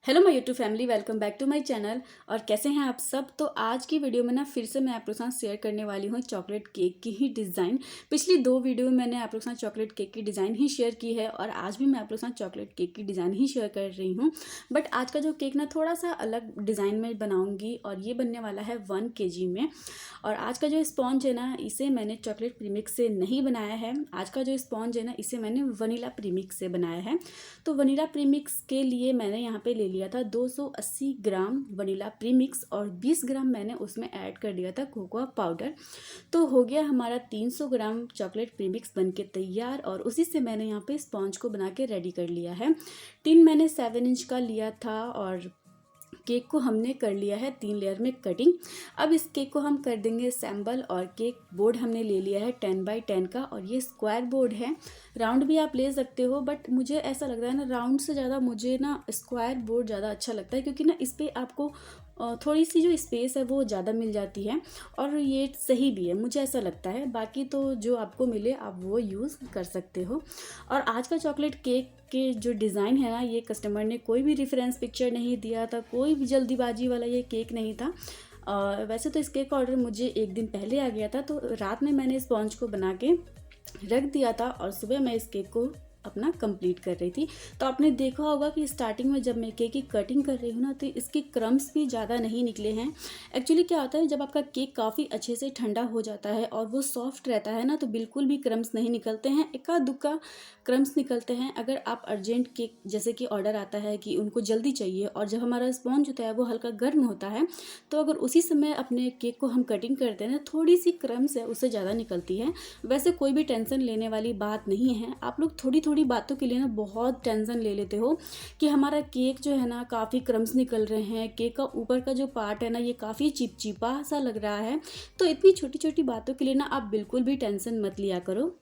Hello my YouTube family, welcome back to my channel. और कैसे हैं आप सब। तो आज की वीडियो में ना फिर से मैं आप लोग के साथ शेयर करने वाली हूँ चॉकलेट केक की ही डिज़ाइन। पिछली दो वीडियो में मैंने आप लोग के साथ चॉकलेट केक की डिज़ाइन ही शेयर की है और आज भी मैं आप लोग के साथ चॉकलेट केक की डिज़ाइन ही शेयर कर रही हूँ। बट आज का जो केक ना थोड़ा सा अलग डिज़ाइन में बनाऊँगी और ये बनने वाला है 1 kg में। और आज का जो स्पॉन्ज है ना, इसे मैंने चॉकलेट प्रीमिक्स से नहीं बनाया है। आज का जो स्पॉन्ज है ना, इसे मैंने वनीला प्रीमिक्स से बनाया है। तो वनीला प्रीमिक्स के लिए मैंने यहाँ पे ले लिया था 280 ग्राम वनीला प्रीमिक्स और 20 ग्राम मैंने उसमें ऐड कर दिया था कोकोआ पाउडर। तो हो गया हमारा 300 ग्राम चॉकलेट प्रीमिक्स बनके तैयार और उसी से मैंने यहाँ पे स्पॉन्ज को बना के रेडी कर लिया है। टिन मैंने 7 इंच का लिया था और केक को हमने कर लिया है 3 लेयर में कटिंग। अब इस केक को हम कर देंगे सैम्बल और केक बोर्ड हमने ले लिया है 10 बाई 10 का और ये स्क्वायर बोर्ड है। राउंड भी आप ले सकते हो बट मुझे ऐसा लग रहा है ना, राउंड से ज़्यादा मुझे ना स्क्वायर बोर्ड ज़्यादा अच्छा लगता है, क्योंकि ना इस पर आपको थोड़ी सी जो स्पेस है वो ज़्यादा मिल जाती है और ये सही भी है, मुझे ऐसा लगता है। बाकी तो जो आपको मिले आप वो यूज़ कर सकते हो। और आज का चॉकलेट केक के जो डिज़ाइन है ना, ये कस्टमर ने कोई भी रेफरेंस पिक्चर नहीं दिया था, कोई भी जल्दीबाजी वाला ये केक नहीं था। वैसे तो इस केक का ऑर्डर मुझे एक दिन पहले आ गया था, तो रात में मैंने स्पॉन्ज को बना के रख दिया था और सुबह मैं इस केक को अपना कंप्लीट कर रही थी। तो आपने देखा होगा कि स्टार्टिंग में जब मैं केक की कटिंग कर रही हूँ ना, तो इसके क्रम्स भी ज़्यादा नहीं निकले हैं। एक्चुअली क्या होता है, जब आपका केक काफ़ी अच्छे से ठंडा हो जाता है और वो सॉफ्ट रहता है ना, तो बिल्कुल भी क्रम्स नहीं निकलते हैं, इक्का दुक्का क्रम्स निकलते हैं। अगर आप अर्जेंट केक जैसे कि ऑर्डर आता है कि उनको जल्दी चाहिए और जब हमारा स्पॉन्ज होता है वो हल्का गर्म होता है, तो अगर उसी समय अपने केक को हम कटिंग करते हैं ना, थोड़ी सी क्रम्स है उससे ज़्यादा निकलती है। वैसे कोई भी टेंशन लेने वाली बात नहीं है। आप लोग थोड़ी थोड़ी बातों के लिए ना बहुत टेंशन ले लेते हो कि हमारा केक जो है ना काफ़ी क्रम्स निकल रहे हैं, केक का ऊपर का जो पार्ट है ना ये काफ़ी चिपचिपा सा लग रहा है। तो इतनी छोटी छोटी बातों के लिए ना आप बिल्कुल भी टेंशन मत लिया करो,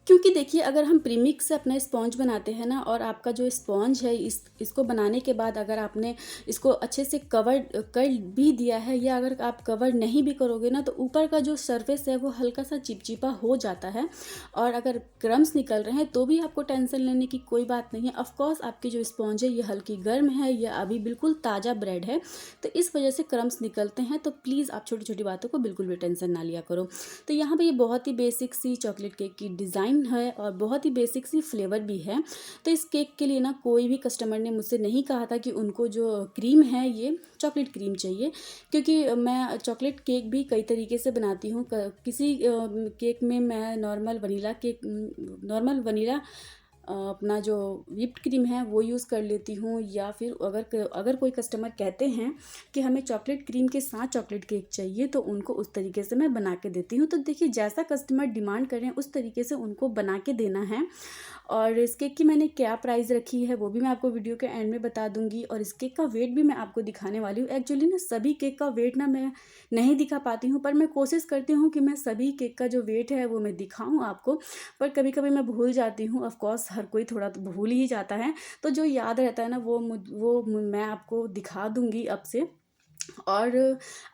क्योंकि देखिए अगर हम प्रीमिक्स से अपना स्पॉन्ज बनाते हैं ना और आपका जो स्पॉन्ज है इसको बनाने के बाद अगर आपने इसको अच्छे से कवर कर भी दिया है या अगर आप कवर नहीं भी करोगे ना, तो ऊपर का जो सरफेस है वो हल्का सा चिपचिपा हो जाता है। और अगर क्रम्स निकल रहे हैं तो भी आपको टेंशन लेने की कोई बात नहीं है। ऑफकोर्स आपकी जो स्पॉन्ज है ये हल्की गर्म है, या अभी बिल्कुल ताज़ा ब्रेड है, तो इस वजह से क्रम्स निकलते हैं। तो प्लीज़ आप छोटी छोटी बातों को बिल्कुल भी टेंशन ना लिया करो। तो यहाँ पे ये बहुत ही बेसिक सी चॉकलेट केक की डिज़ाइन है और बहुत ही बेसिक सी फ्लेवर भी है। तो इस केक के लिए ना कोई भी कस्टमर ने मुझसे नहीं कहा था कि उनको जो क्रीम है ये चॉकलेट क्रीम चाहिए, क्योंकि मैं चॉकलेट केक भी कई तरीके से बनाती हूँ। किसी केक में मैं नॉर्मल वनीला अपना जो व्हिप्ड क्रीम है वो यूज़ कर लेती हूँ, या फिर अगर कोई कस्टमर कहते हैं कि हमें चॉकलेट क्रीम के साथ चॉकलेट केक चाहिए, तो उनको उस तरीके से मैं बना के देती हूँ। तो देखिए जैसा कस्टमर डिमांड करें उस तरीके से उनको बना के देना है। और इस केक की मैंने क्या प्राइस रखी है वो भी मैं आपको वीडियो के एंड में बता दूंगी, और इस केक का वेट भी मैं आपको दिखाने वाली हूँ। एक्चुअली ना सभी केक का वेट ना मैं नहीं दिखा पाती हूँ, पर मैं कोशिश करती हूँ कि मैं सभी केक का जो वेट है वो मैं दिखाऊँ आपको, पर कभी कभी मैं भूल जाती हूँ। ऑफकोर्स हर कोई थोड़ा तो भूल ही जाता है, तो जो याद रहता है ना वो मैं आपको दिखा दूंगी अब से। और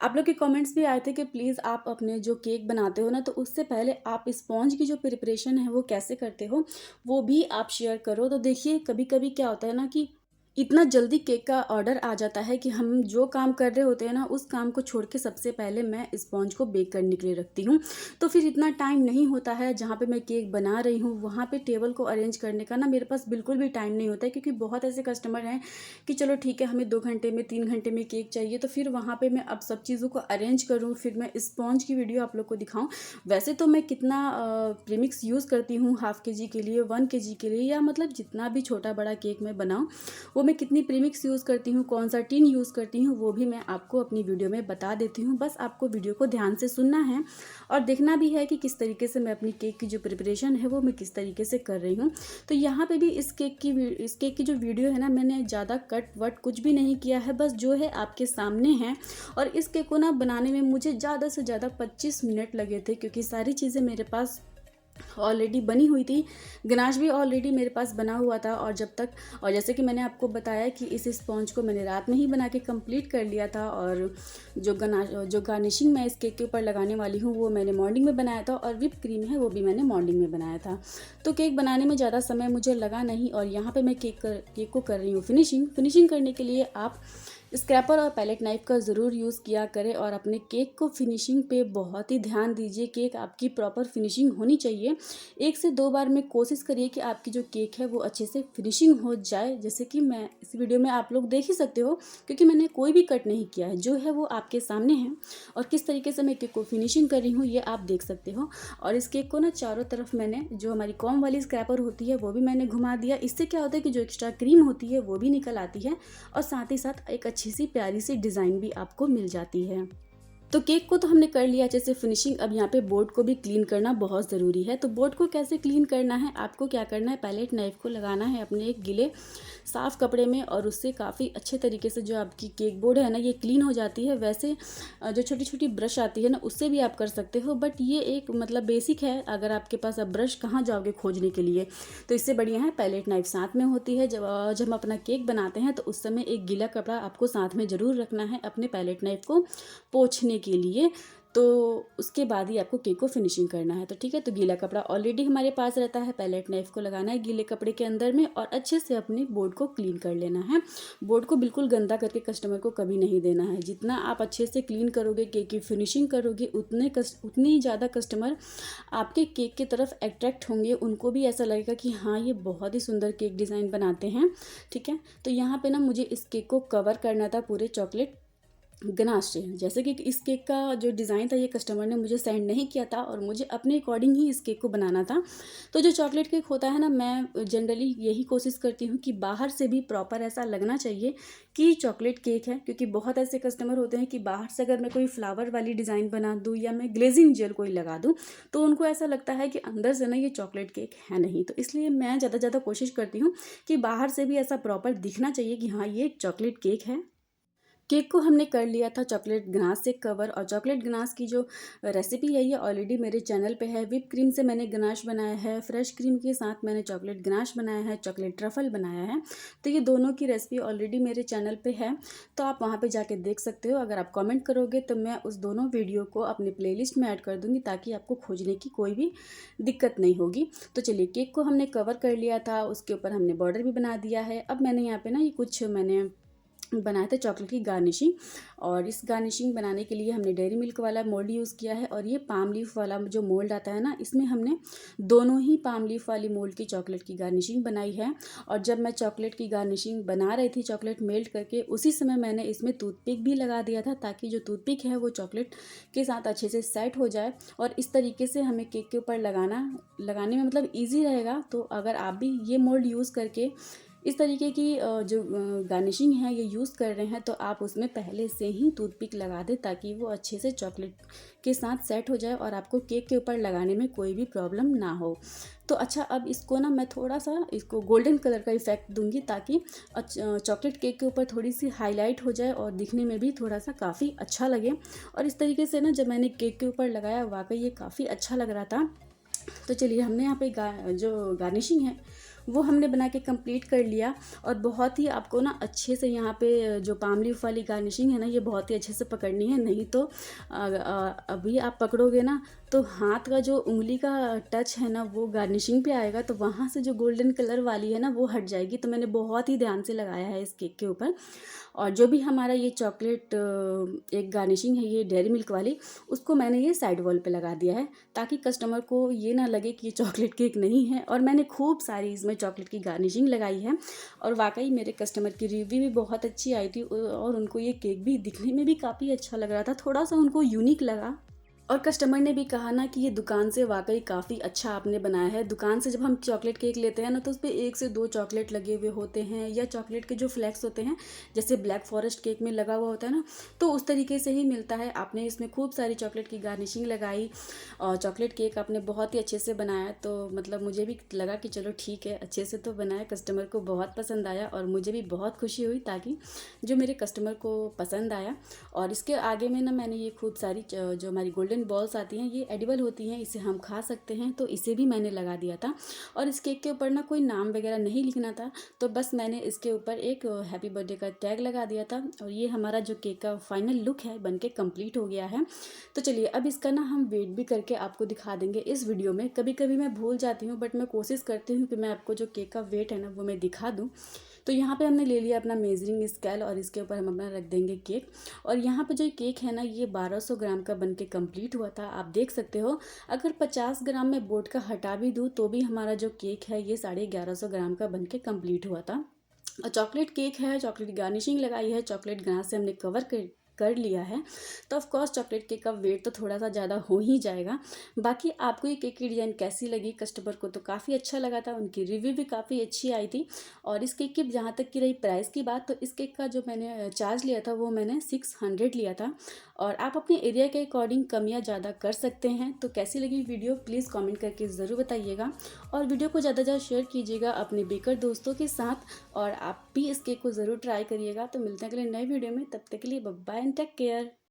आप लोग के कमेंट्स भी आए थे कि प्लीज़ आप अपने जो केक बनाते हो ना, तो उससे पहले आप स्पॉन्ज की जो प्रिपरेशन है वो कैसे करते हो वो भी आप शेयर करो। तो देखिए कभी कभी क्या होता है ना कि इतना जल्दी केक का ऑर्डर आ जाता है कि हम जो काम कर रहे होते हैं ना, उस काम को छोड़ के सबसे पहले मैं स्पॉन्ज को बेक करने के लिए रखती हूँ। तो फिर इतना टाइम नहीं होता है, जहाँ पे मैं केक बना रही हूँ वहाँ पे टेबल को अरेंज करने का ना मेरे पास बिल्कुल भी टाइम नहीं होता है, क्योंकि बहुत ऐसे कस्टमर हैं कि चलो ठीक है हमें 2 घंटे में 3 घंटे में केक चाहिए, तो फिर वहाँ पे मैं अब सब चीज़ों को अरेंज करूँ, फिर मैं स्पॉन्ज की वीडियो आप लोग को दिखाऊँ। वैसे तो मैं कितना प्रीमिक्स यूज़ करती हूँ हाफ kg के लिए, 1 kg के लिए, या मतलब जितना भी छोटा बड़ा केक मैं बनाऊँ वो मैं कितनी प्रीमिक्स यूज़ करती हूँ, कौन सा टिन यूज़ करती हूँ, वो भी मैं आपको अपनी वीडियो में बता देती हूँ। बस आपको वीडियो को ध्यान से सुनना है और देखना भी है कि किस तरीके से मैं अपनी केक की जो प्रिपरेशन है वो मैं किस तरीके से कर रही हूँ। तो यहाँ पे भी इस केक की जो वीडियो है ना, मैंने ज़्यादा कट वट कुछ भी नहीं किया है, बस जो है आपके सामने है। और इस केक को ना बनाने में मुझे ज़्यादा से ज़्यादा 25 मिनट लगे थे, क्योंकि सारी चीज़ें मेरे पास ऑलरेडी बनी हुई थी, गनाश भी ऑलरेडी मेरे पास बना हुआ था। और जैसे कि मैंने आपको बताया कि इस स्पॉन्ज को मैंने रात में ही बना के कंप्लीट कर लिया था, और जो गार्निशिंग मैं इस केक के ऊपर लगाने वाली हूँ वो मैंने मॉर्निंग में बनाया था, और व्हिप क्रीम है वो भी मैंने मॉर्निंग में बनाया था। तो केक बनाने में ज़्यादा समय मुझे लगा नहीं, और यहाँ पर मैं केक को कर रही हूँ फिनिशिंग करने के लिए आप स्क्रैपर और पैलेट नाइफ का ज़रूर यूज़ किया करें, और अपने केक को फिनिशिंग पे बहुत ही ध्यान दीजिए। केक आपकी प्रॉपर फिनिशिंग होनी चाहिए। 1 से 2 बार में कोशिश करिए कि आपकी जो केक है वो अच्छे से फिनिशिंग हो जाए। जैसे कि मैं इस वीडियो में आप लोग देख ही सकते हो, क्योंकि मैंने कोई भी कट नहीं किया है, जो है वो आपके सामने है। और किस तरीके से मैं केक को फिनिशिंग कर रही हूँ ये आप देख सकते हो। और इस केक को ना चारों तरफ मैंने जो हमारी कॉम वाली स्क्रैपर होती है वो भी मैंने घुमा दिया। इससे क्या होता है कि जो एक्स्ट्रा क्रीम होती है वो भी निकल आती है, और साथ ही साथ एक अच्छी सी प्यारी सी डिज़ाइन भी आपको मिल जाती है। तो केक को तो हमने कर लिया अच्छे से फिनिशिंग। अब यहाँ पे बोर्ड को भी क्लीन करना बहुत ज़रूरी है। तो बोर्ड को कैसे क्लीन करना है, आपको क्या करना है, पैलेट नाइफ को लगाना है अपने एक गीले साफ़ कपड़े में, और उससे काफ़ी अच्छे तरीके से जो आपकी केक बोर्ड है ना ये क्लीन हो जाती है। वैसे जो छोटी छोटी ब्रश आती है ना उससे भी आप कर सकते हो, बट ये एक मतलब बेसिक है। अगर आपके पास अब ब्रश कहाँ जाओगे खोजने के लिए, तो इससे बढ़िया है पैलेट नाइफ साथ में होती है। जब हम अपना केक बनाते हैं तो उस समय एक गीला कपड़ा आपको साथ में ज़रूर रखना है अपने पैलेट नाइफ को पोंछने के लिए। तो उसके बाद ही आपको केक को फिनिशिंग करना है। तो ठीक है, तो गीला कपड़ा ऑलरेडी हमारे पास रहता है, पैलेट नाइफ को लगाना है गीले कपड़े के अंदर में, और अच्छे से अपने बोर्ड को क्लीन कर लेना है। बोर्ड को बिल्कुल गंदा करके कस्टमर को कभी नहीं देना है। जितना आप अच्छे से क्लीन करोगे, केक की फिनिशिंग करोगे, उतनी ही ज़्यादा कस्टमर आपके केक की तरफ अट्रैक्ट होंगे। उनको भी ऐसा लगेगा कि हाँ ये बहुत ही सुंदर केक डिज़ाइन बनाते हैं। ठीक है, तो यहाँ पे ना मुझे इस केक को कवर करना था पूरे चॉकलेट गनाश से। जैसे कि इस केक का जो डिज़ाइन था ये कस्टमर ने मुझे सेंड नहीं किया था, और मुझे अपने अकॉर्डिंग ही इस केक को बनाना था। तो जो चॉकलेट केक होता है ना, मैं जनरली यही कोशिश करती हूँ कि बाहर से भी प्रॉपर ऐसा लगना चाहिए कि चॉकलेट केक है। क्योंकि बहुत ऐसे कस्टमर होते हैं कि बाहर से अगर मैं कोई फ्लावर वाली डिज़ाइन बना दूँ या मैं ग्लेजिंग जेल कोई लगा दूँ, तो उनको ऐसा लगता है कि अंदर से ना ये चॉकलेट केक है नहीं। तो इसलिए मैं ज़्यादा कोशिश करती हूँ कि बाहर से भी ऐसा प्रॉपर दिखना चाहिए कि हाँ ये एक चॉकलेट केक है। केक को हमने कर लिया था चॉकलेट गनाश से कवर, और चॉकलेट गनाश की जो रेसिपी है ये ऑलरेडी मेरे चैनल पे है। व्हिप क्रीम से मैंने गनाश बनाया है, फ्रेश क्रीम के साथ मैंने चॉकलेट गनाश बनाया है, चॉकलेट ट्रफल बनाया है। तो ये दोनों की रेसिपी ऑलरेडी मेरे चैनल पे है, तो आप वहाँ पे जाके देख सकते हो। अगर आप कमेंट करोगे तो मैं उस दोनों वीडियो को अपने प्लेलिस्ट में ऐड कर दूँगी, ताकि आपको खोजने की कोई भी दिक्कत नहीं होगी। तो चलिए, केक को हमने कवर कर लिया था, उसके ऊपर हमने बॉर्डर भी बना दिया है। अब मैंने यहाँ पे ना ये कुछ मैंने बनाए थे चॉकलेट की गार्निशिंग, और इस गार्निशिंग बनाने के लिए हमने डेयरी मिल्क वाला मोल्ड यूज़ किया है, और ये पाम लीफ वाला जो मोल्ड आता है ना, इसमें हमने दोनों ही पाम लीफ वाली मोल्ड की चॉकलेट की गार्निशिंग बनाई है। और जब मैं चॉकलेट की गार्निशिंग बना रही थी चॉकलेट मेल्ट करके, उसी समय मैंने इसमें टूथपिक भी लगा दिया था, ताकि जो टूथपिक है वो चॉकलेट के साथ अच्छे से सेट हो जाए। और इस तरीके से हमें केक के ऊपर लगाने में मतलब ईजी रहेगा। तो अगर आप भी ये मोल्ड यूज़ करके इस तरीके की जो गार्निशिंग है ये यूज़ कर रहे हैं, तो आप उसमें पहले से ही टूथपिक लगा दें, ताकि वो अच्छे से चॉकलेट के साथ सेट हो जाए और आपको केक के ऊपर लगाने में कोई भी प्रॉब्लम ना हो। तो अच्छा, अब इसको ना मैं थोड़ा सा इसको गोल्डन कलर का इफ़ेक्ट दूंगी, ताकि चॉकलेट केक के ऊपर थोड़ी सी हाईलाइट हो जाए और दिखने में भी थोड़ा सा काफ़ी अच्छा लगे। और इस तरीके से ना जब मैंने केक के ऊपर लगाया, वाकई ये काफ़ी अच्छा लग रहा था। तो चलिए, हमने यहाँ पे जो गार्निशिंग है वो हमने बना के कंप्लीट कर लिया। और बहुत ही आपको ना अच्छे से यहाँ पे जो पाम लीफ वाली गार्निशिंग है ना, ये बहुत ही अच्छे से पकड़नी है, नहीं तो अभी आप पकड़ोगे ना तो हाथ का जो उंगली का टच है ना वो गार्निशिंग पे आएगा, तो वहाँ से जो गोल्डन कलर वाली है ना वो हट जाएगी। तो मैंने बहुत ही ध्यान से लगाया है इस केक के ऊपर। और जो भी हमारा ये चॉकलेट एक गार्निशिंग है ये डेयरी मिल्क वाली, उसको मैंने ये साइड वॉल पे लगा दिया है, ताकि कस्टमर को ये ना लगे कि ये चॉकलेट केक नहीं है। और मैंने खूब सारी इसमें चॉकलेट की गार्निशिंग लगाई है, और वाकई मेरे कस्टमर की रिव्यू भी बहुत अच्छी आई थी, और उनको ये केक भी दिखने में भी काफ़ी अच्छा लग रहा था, थोड़ा सा उनको यूनिक लगा। और कस्टमर ने भी कहा ना कि ये दुकान से वाकई काफ़ी अच्छा आपने बनाया है। दुकान से जब हम चॉकलेट केक लेते हैं ना, तो उस पर 1 से 2 चॉकलेट लगे हुए होते हैं, या चॉकलेट के जो फ्लेक्स होते हैं जैसे ब्लैक फॉरेस्ट केक में लगा हुआ होता है ना, तो उस तरीके से ही मिलता है। आपने इसमें खूब सारी चॉकलेट की गार्निशिंग लगाई, और चॉकलेट केक आपने बहुत ही अच्छे से बनाया। तो मतलब मुझे भी लगा कि चलो ठीक है, अच्छे से तो बनाया, कस्टमर को बहुत पसंद आया, और मुझे भी बहुत खुशी हुई ताकि जो मेरे कस्टमर को पसंद आया। और इसके आगे में ना मैंने ये खूब सारी जो हमारी गोल्डन गोल्डन बॉल्स आती हैं, ये एडिबल होती हैं, इसे हम खा सकते हैं, तो इसे भी मैंने लगा दिया था। और इस केक के ऊपर ना कोई नाम वगैरह नहीं लिखना था, तो बस मैंने इसके ऊपर एक हैप्पी बर्थडे का टैग लगा दिया था। और ये हमारा जो केक का फाइनल लुक है बनके कंप्लीट हो गया है। तो चलिए अब इसका ना हम वेट भी करके आपको दिखा देंगे इस वीडियो में। कभी कभी मैं भूल जाती हूँ, बट मैं कोशिश करती हूँ कि मैं आपको जो केक का वेट है ना वो मैं दिखा दूँ। तो यहाँ पे हमने ले लिया अपना मेजरिंग स्केल और इसके ऊपर हम अपना रख देंगे केक। और यहाँ पे जो केक है ना ये 1200 ग्राम का बनके कंप्लीट हुआ था, आप देख सकते हो। अगर 50 ग्राम मैं बोर्ड का हटा भी दूँ तो भी हमारा जो केक है ये 1150 ग्राम का बनके कंप्लीट हुआ था। और चॉकलेट केक है, चॉकलेट गार्निशिंग लगाई है, चॉकलेट गनाश से हमने कवर कर लिया है, तो ऑफ कोर्स चॉकलेट केक का वेट तो थोड़ा सा ज़्यादा हो ही जाएगा। बाकी आपको ये केक की डिज़ाइन कैसी लगी? कस्टमर को तो काफ़ी अच्छा लगा था, उनकी रिव्यू भी काफ़ी अच्छी आई थी। और इस केक की जहाँ तक की रही प्राइस की बात, तो इस केक का जो मैंने चार्ज लिया था वो मैंने 600 लिया था। और आप अपने एरिया के अकॉर्डिंग कम या ज़्यादा कर सकते हैं। तो कैसी लगी वीडियो प्लीज़ कमेंट करके ज़रूर बताइएगा। और वीडियो को ज़्यादा ज़्यादा शेयर कीजिएगा अपने बेकर दोस्तों के साथ, और आप भी इस केक को ज़रूर ट्राई करिएगा। तो मिलते हैं अगले नए वीडियो में, तब तक के लिए bye bye and take care.